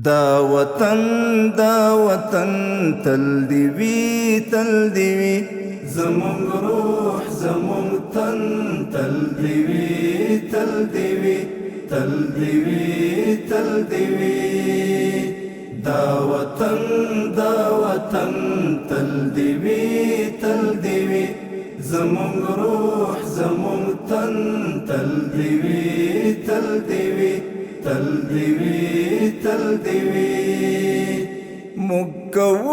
دا وطن تل دی وی زمون روح زمون تن تل دی وی دا وطن تل دی وی زمون روح زمون تن تل دی وی تل دیوی مگو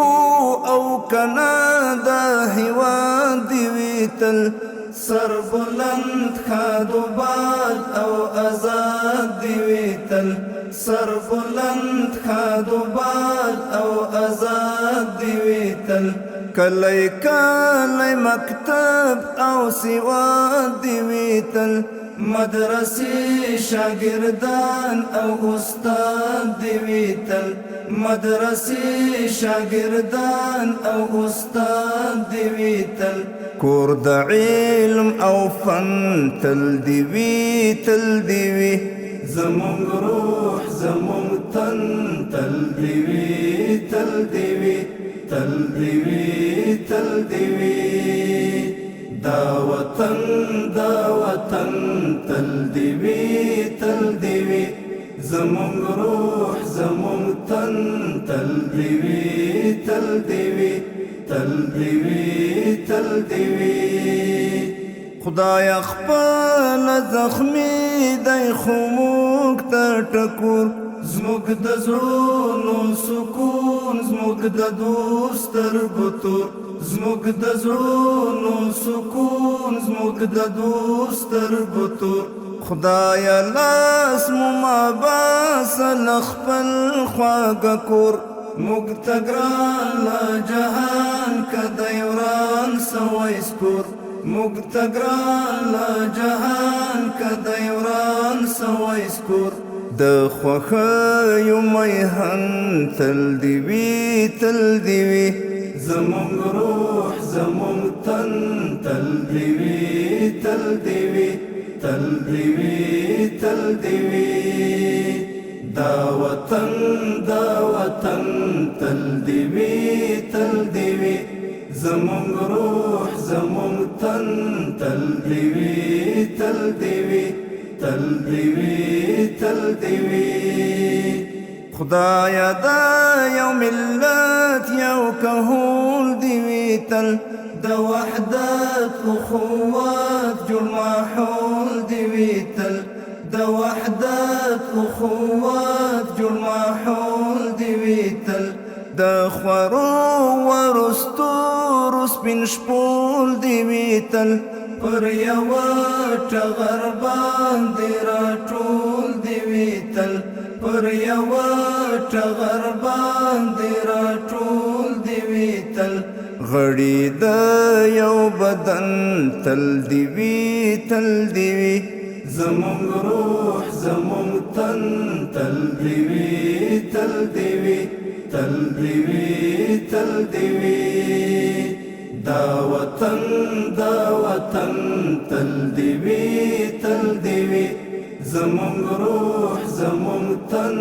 او کنا دا هیواد دیوی تل سر بلند خادو باد او ازاد دیوی تل سر بلند خادو باد او ازاد دیوی تل کلی مکتب او سواد دیوی تل مدرسی شاگردان او استاد دیوی تل مدرسی شاگردان او استاد دیوی تل کور د علم او فن تل دیوی زمون روح زمون تن تل دیوی دا وطن تل دیوی زمون روح زمون تن تل دیوی خدای خپل زخمی دی خموک تر ټکور زموږ د زړونو سکون زموږ د دوستر بطور زموږ د زړونو سکون زموږ د دوستر بطور خدایا لاس مو ماباس لخپل خواږه کور موږ ته ګران له جهان که دی وران سوی سکور موږ ته ګران له جهان که دی وران سوی سکور د خوښیو میهن تل دیوی زمون روح زمون تن تل دیوی دا وطن تل دیوی زمون روح زمون تن تل دیوی خدایا دا یو ملت یو کهول دیوی تل د وحدت اخوات جوړ ماحول دیوی تل د وحدت اخوات جوړ ماحول دیوی تل د خورو ورستورو سپین شپول دیوی تل پر یوه ټغر باندې راټول دیوی تل پر یوه ټغر باندې راټول دیوی تل غړي د یو بدن تل دیوی زمون روح زمون تن تل دیوی دا وطن تل دیوی زمون روح زمون تن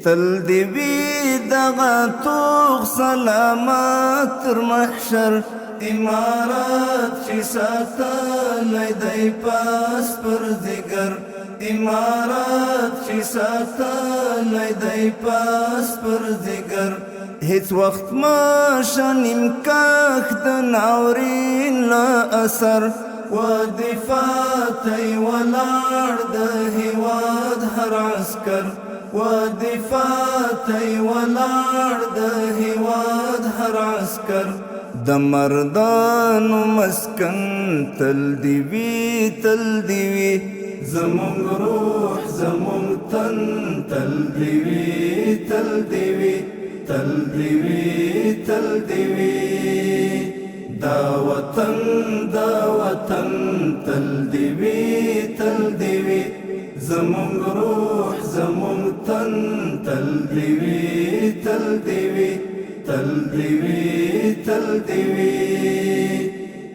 تل دیوی دغه توغ سلامت تر محشر امارات چې ساتلی دی پاس پر ځیګر امارات چې ساتلی دی پاس پر ځیګر هیڅ وخت ماشه نیم کاخ د ناورین له اثر و دفاع ته یې ولاړ د هیواد هر عسکر و دفاع ته یې ولاړ د هیواد هر عسکر د مردانو مسکن تل دیوی زمون روح زمون تن تل دیوی دا وطن تل دیوی زمون روح زمون تن تل دیوی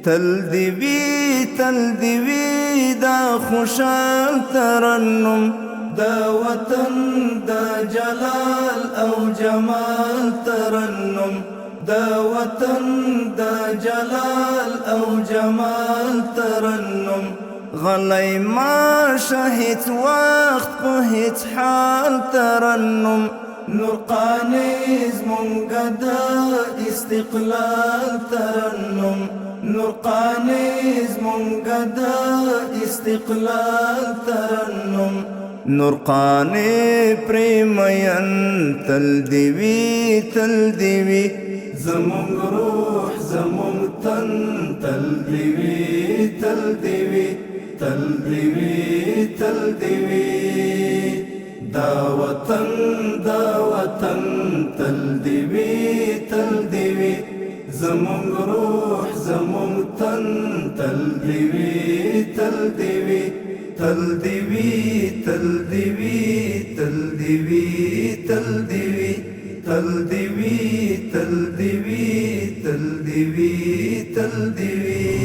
تل دی وی دا خوشال ترنم دا وطن دا جلال او جمال ترنم دا وطن دا جلال او جمال ترنم غلی ما شهید وقت په هیڅ حال ترنم نور قانیز مونږه د استقلال ترنم نور قانیز مونږه د استقلال ترنم نور قانی پریمین تل دی وی زمونږ روح زمونږ تن تل دی وی تل دی وی دا وطن تل دی وی زمونږ روح زمونږ تن تل دی وی تل دی وی